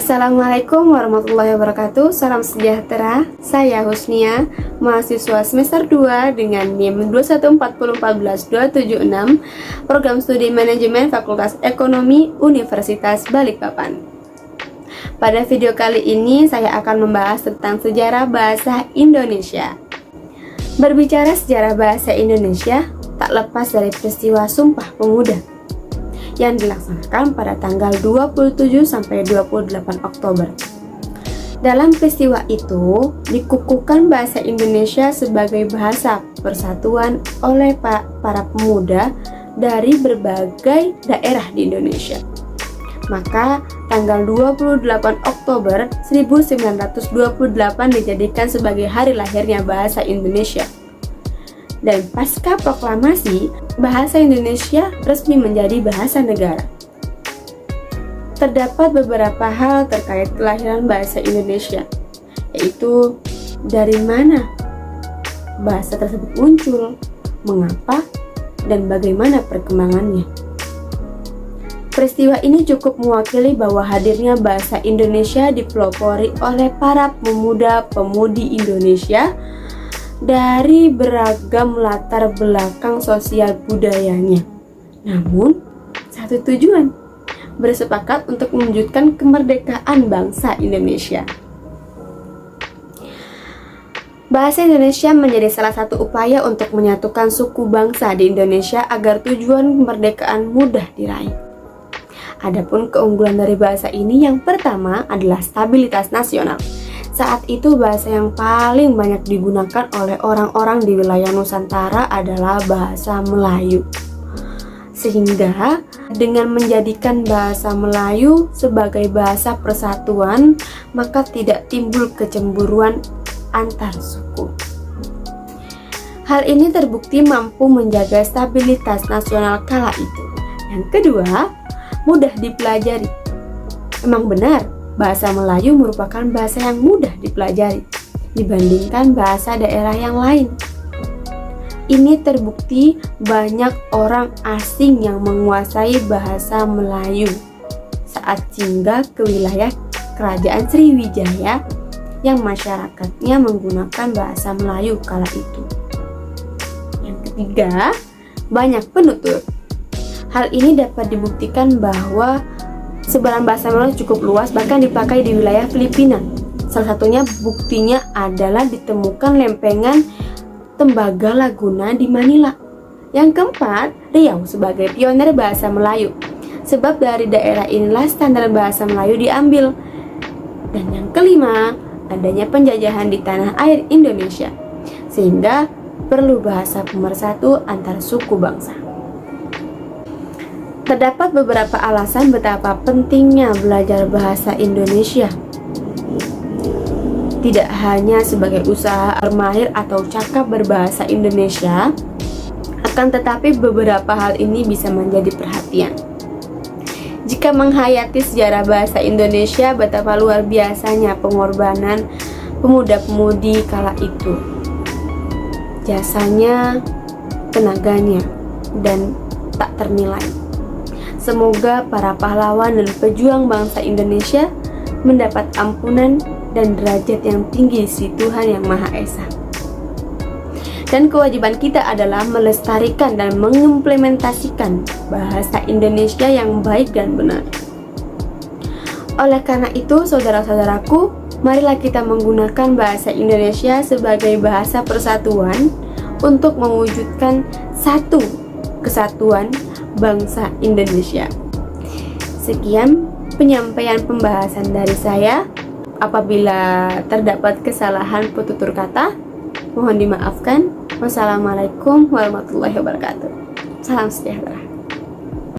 Assalamualaikum warahmatullahi wabarakatuh. Salam sejahtera. Saya Husnia, mahasiswa semester 2 dengan NIM 214414276, Program Studi Manajemen Fakultas Ekonomi Universitas Balikpapan. Pada video kali ini saya akan membahas tentang sejarah bahasa Indonesia. Berbicara sejarah bahasa Indonesia, tak lepas dari peristiwa Sumpah Pemuda yang dilaksanakan pada tanggal 27 sampai 28 Oktober. Dalam peristiwa itu, dikukuhkan bahasa Indonesia sebagai bahasa persatuan oleh para pemuda dari berbagai daerah di Indonesia. Maka, tanggal 28 Oktober 1928 dijadikan sebagai hari lahirnya bahasa Indonesia. Dan pasca proklamasi, bahasa Indonesia resmi menjadi bahasa negara. Terdapat beberapa hal terkait kelahiran bahasa Indonesia, yaitu dari mana bahasa tersebut muncul, mengapa, dan bagaimana perkembangannya. Peristiwa ini cukup mewakili bahwa hadirnya bahasa Indonesia dipelopori oleh para pemuda-pemudi Indonesia dari beragam latar belakang sosial budayanya. Namun, satu tujuan, bersepakat untuk mewujudkan kemerdekaan bangsa Indonesia. Bahasa Indonesia menjadi salah satu upaya untuk menyatukan suku bangsa di Indonesia agar tujuan kemerdekaan mudah diraih. Adapun keunggulan dari bahasa ini yang pertama adalah stabilitas nasional. Saat itu bahasa yang paling banyak digunakan oleh orang-orang di wilayah Nusantara adalah bahasa Melayu. Sehingga dengan menjadikan bahasa Melayu sebagai bahasa persatuan, maka tidak timbul kecemburuan antar suku. Hal ini terbukti mampu menjaga stabilitas nasional kala itu. Yang kedua, mudah dipelajari. Memang benar, bahasa Melayu merupakan bahasa yang mudah dipelajari dibandingkan bahasa daerah yang lain. Ini terbukti banyak orang asing yang menguasai bahasa Melayu saat singgah ke wilayah Kerajaan Sriwijaya yang masyarakatnya menggunakan bahasa Melayu kala itu. Yang ketiga, banyak penutur. Hal ini dapat dibuktikan bahwa sebaran bahasa Melayu cukup luas, bahkan dipakai di wilayah Filipina. Salah satunya buktinya adalah ditemukan lempengan Tembaga Laguna di Manila. Yang keempat, Riau sebagai pionir bahasa Melayu. Sebab dari daerah inilah standar bahasa Melayu diambil. Dan yang kelima, adanya penjajahan di tanah air Indonesia, sehingga perlu bahasa pemersatu antar suku bangsa. Terdapat beberapa alasan betapa pentingnya belajar bahasa Indonesia. Tidak hanya sebagai usaha mahir atau cakap berbahasa Indonesia, akan tetapi beberapa hal ini bisa menjadi perhatian. Jika menghayati sejarah bahasa Indonesia, betapa luar biasanya pengorbanan pemuda-pemudi kala itu. Jasanya, tenaganya, dan tak ternilai. Semoga para pahlawan dan pejuang bangsa Indonesia mendapat ampunan dan derajat yang tinggi di sisi Tuhan Yang Maha Esa. Dan kewajiban kita adalah melestarikan dan mengimplementasikan bahasa Indonesia yang baik dan benar. Oleh karena itu, saudara-saudaraku, marilah kita menggunakan bahasa Indonesia sebagai bahasa persatuan untuk mewujudkan satu kesatuan bangsa Indonesia. Sekian penyampaian pembahasan dari saya. Apabila terdapat kesalahan penutur kata, mohon dimaafkan. Wassalamualaikum warahmatullahi wabarakatuh. Salam sejahtera.